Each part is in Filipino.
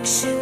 Isang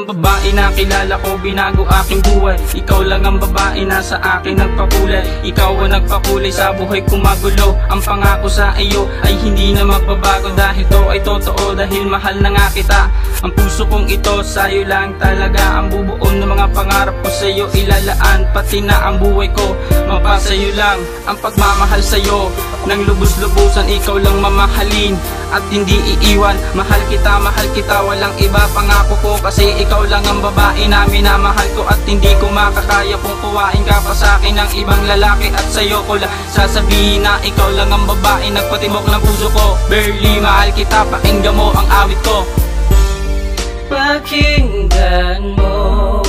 babae na kilala ko, binago aking buhay. Ikaw lang ang babae na sa akin nagpakulay. Ikaw ang nagpakulay sa buhay kong magulo. Ang pangako sa iyo ay hindi na magbabago, dahil to ay totoo, dahil mahal na nga kita. Ang puso kong ito sa'yo lang talaga. Ang bubuon ng mga pangarap ko sa'yo ilalaan, pati na ang buhay ko mapasayo lang. Ang pagmamahal sa'yo nang lubos-lubusan, ikaw lang mamahalin at hindi iiwan. Mahal kita, walang iba. Pangako ko kasi ikaw lang ang babae na minamahal ko, at hindi ko makakaya kung kuwain ka pa sa akin ng ibang lalaki. At sa'yo ko lang sasabihin na ikaw lang ang babae nagpatibok ng puso ko. Barely mahal kita, pakinggan mo ang awit ko. Pakinggan mo,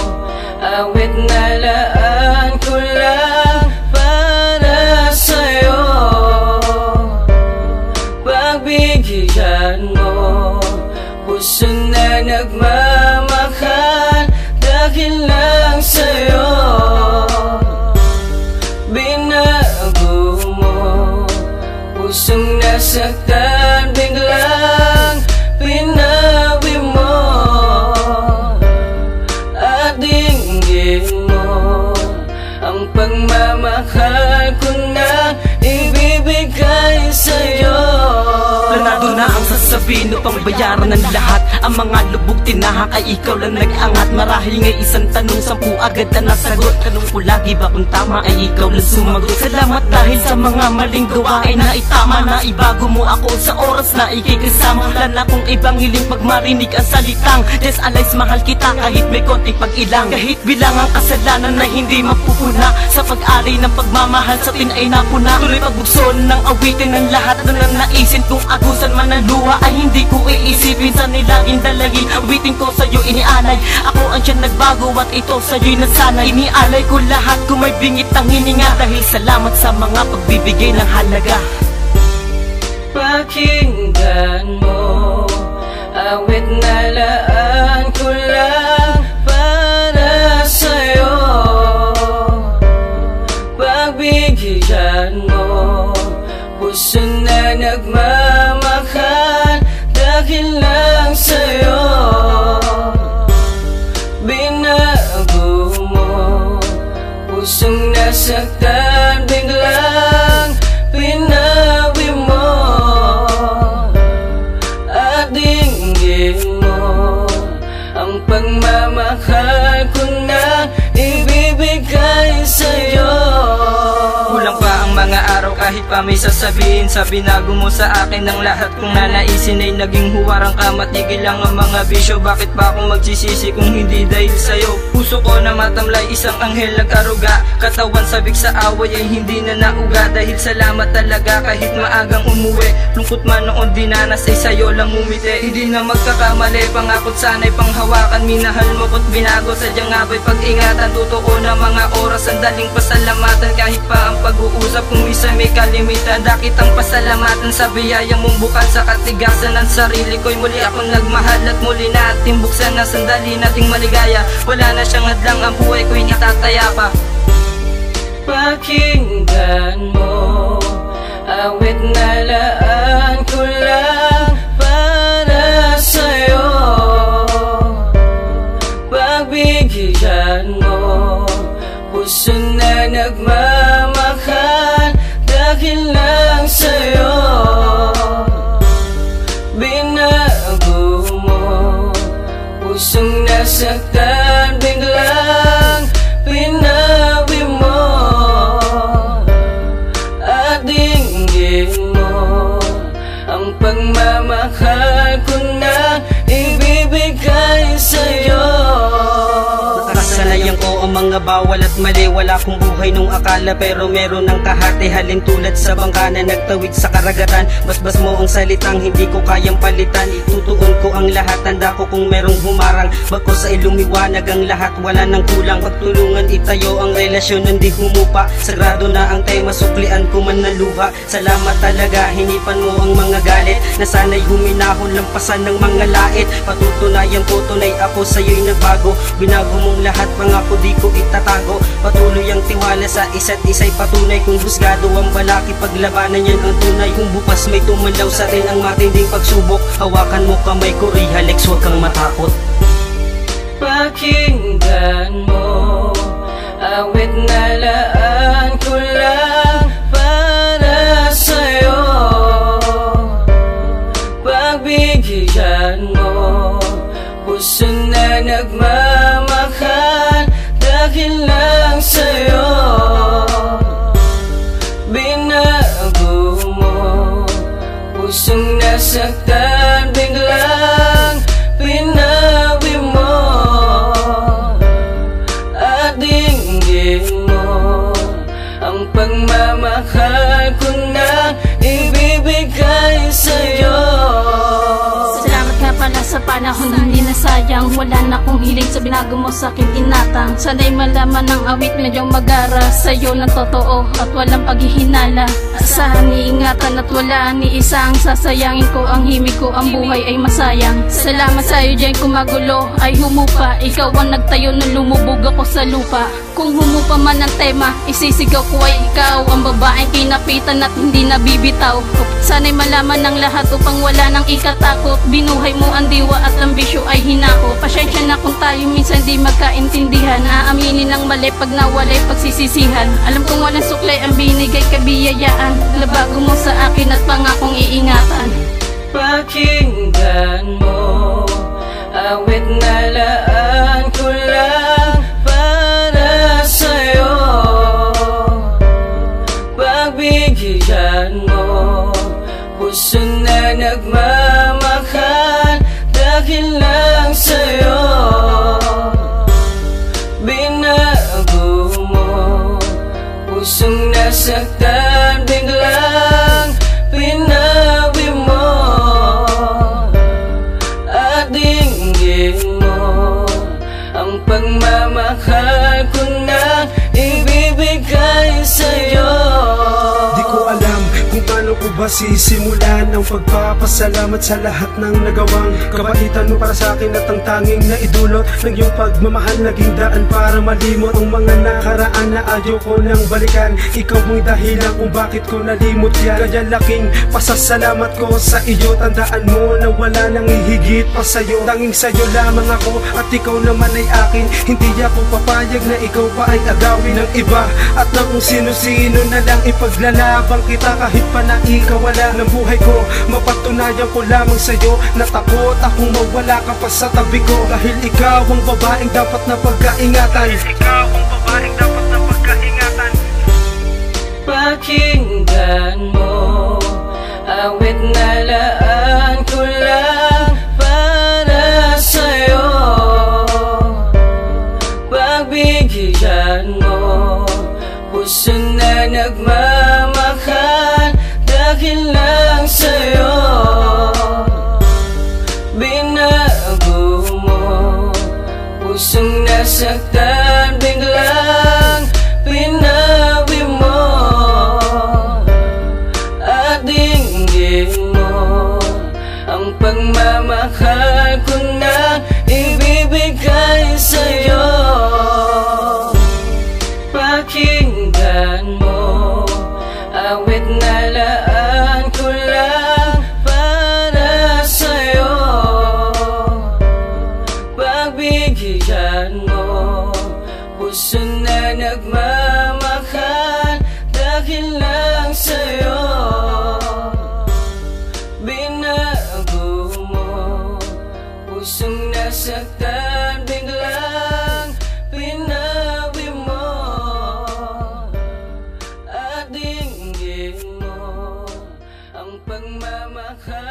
awit na laan ko lang para sa'yo. Pagbigyan mo, puso na nagmamahal dahil lang sa'yo. Binago mo, pusong nasaktan, biglang pinawi mo. At dinggin mo ang pagmamahal ko na ibibigay sa'yo. Planado na ang sasabihin upang bayaran ng lahat. Ang mga lubog tinahak ay ikaw lang nag-angat. Marahil ngay isang tanong, 10 agad na nasagot. Tanong ko lagi ba kung tama ay ikaw lang sumagot. Salamat dahil sa mga maling gawain na itama, na ibago mo ako sa oras na ikikasama. Wala na kung ibang hiling pag marinig ang salitang Just Alice, mahal kita kahit may konting pag-ilang. Kahit bilang ang kasalanan na hindi mapupuna, sa pag-ari ng pagmamahal sa atin ay napuna. Tuloy pagbukson ng awitin ng lahat na nanaisin. Kung agusan man ang luha ay hindi ko iisipin. Sa nilaging dalagin, awitin ko sa'yo inialay. Ako ang siyang nagbago at ito sa'yo'y nasanay. Inialay ko lahat kung may bingit ang hininga, dahil salamat sa mga pagbibigay ng halaga. Pakinggan mo, awit na laan ko lang para sa'yo. Pagbigyan mo, puso na nagmamahal dahil lang sa'yo. Binago mo, pusong nasaktan, biglang pinawi mo. At dinggin mo ang pagmamahal ko na ibibigay sa'yo. Kulang pa ang mga araw kahit pa may sasabihin. Sa binago mo sa akin ng lahat kong nanaisin ay naging huwarang ka. Matigil lang ang mga bisyo, bakit pa ako magsisisi kung hindi dahil sa'yo? Puso ko na matamlay, isang anghel nag-aruga. Katawan sabik sa away ay hindi na nauga. Dahil salamat talaga kahit maagang umuwi. Lungkot man noon dinanas ay sa'yo lang umiti. Hindi na magkakamali, pangakot sana'y panghawakan. Minahal mo ko't binago, sadyang nga ba'y pag-ingatan. Totoo na mga oras, sandaling pasalamatan. Kahit pa ang pag-uusap kung isa may kalimitan. Dakit ang pasalamatan sa biyayang mong bukal. Sa katigasan ng sarili ko'y muli akong nagmahal. At muli nating buksan na sandali nating maligaya. Wala na siyang hadlang, ang buhay ko'y natataya pa. Pakinggan mo, awit na laan ko lang para sa'yo. Pagbigyan mo, puso na nagmamahal dahil lang sa'yo. Binago mo, pusong nasaktan, biglang pinawi mo. At dinggin mo ang pagmamahal ko na ibibigay sa'yo. Nakasanayan ko ang mga bawal at mali. Wala kong buhay nung akala, pero meron ng kahati-halin. Tulad sa bangka na nagtawid sa karagatan. Basbas mo ang salitang hindi ko kayang palitan. Itutuon ko ang lahat, tanda ko kung merong humarang. Bagkos ay lumiwanag ang lahat, wala nang kulang. Pagtulungan itayo ang relasyon, hindi humupa. Sagrado na ang tema, suklian ko man na luha. Salamat talaga, hinipan mo ang mga galit. Na sana'y huminahon, lampasan ng mga lait. Patutunayan ko tunay ako sa'yo'y nagbago. Binago mong lahat, pangako di ko itatago. Patuloy ang tiwala sa isa't isa'y patunay. Kung husgado ang balaki, paglabanan yan ang tunay. Kung bukas may tumalaw sa atin ang matinding pagsubok, hawakan mo kamay ko, Rihalex, huwag kang matakot. Pakinggan mo, awit na laan ko lang para sa'yo. Pagbigyan mo, puso na nagmamahal dahil lang sa'yo. Binago mo, pusong nasaktan, biglang pinawi mo. At dinggin mo ang pagmamahal ko na ibibigay sa'yo. Salamat nga pala sa panahon, hindi na sayang. Wala na akong hiling sa binago mo sa aking tinatang. Sana'y malaman ng awit, medyong magara sa'yo ng totoo at walang paghihinala. Asahan, iingatan at wala ni isang sasayangin ko ang himig ko, ang buhay ay masayang. Salamat sa'yo dyan kung magulo ay humupa. Ikaw ang nagtayo nung lumubog ako sa lupa. Kung humupa man ang tema, isisigaw ko ay ikaw ang babaeng kinapitan at hindi nabibitaw. Sana'y malaman ng lahat upang wala nang ikatakot. Binuhay mo ang diwa at ang bisyo ay hinako. Pasensya na kung tayo minsan di magkaintindihan. Aaminin ang mali pag nawalay pagsisisihan. Alam kong walang suklay ang binigay kabiyayaan. Labago mo sa akin at pangakong iingatan. Pakinggan mo, awit na laan ko lang para sa'yo. Pagbigyan mo, puso na nagmamahal dahil lang sa'yo. Binago mo, pusong nasaktan, biglang pinawi mo. At dinggin mo ang pagmamahal ko na ibibigay sa'yo. Di ko alam kung paano ko ba sisimulan ang pagpapasalamat sa lahat ng nagawang kabaitan mo para sa akin at ang tanging na idulot ng iyong pagmamahal. Naging daan para malimot ang mga nakaraan na ayaw ko nang balikan. Ikaw mo'y dahilan kung bakit ko nalimot yan. Kaya laking pasasalamat ko sa iyo. Tandaan mo na wala nang ihigit pa sa'yo. Tanging sa'yo lamang ako at ikaw naman ay akin. Hindi ako papayag na ikaw pa ay agawin ng iba at na kung sino-sino na lang ipaglalaban kita. Kahit pa na ikaw wala ng buhay ko, mapatunayan ko lamang sa'yo na takot akong mawala ka pa sa tabi ko. Dahil ikaw ang babaeng dapat na pagkaingatan. Ikaw ang babaeng dapat na pagkaingatan. Pakinggan mo, awit na laan ko lang para sa'yo. Pagbigyan mo, puso na nagmamahal dahil lang sa'yo. Binago mo, pusong nasaktan, biglang pinawi mo. At dinggin mo ang pagmamahal ko na ibibigay sa'yo. Pakinggan mo, awit na laan ko lang para sa'yo. Pagbigyan mo, puso na nagmamahal dahil lang sa'yo. Binago mo, pusong nasaktan, biglang pinawi mo. At dinggin mo ang pagmamahal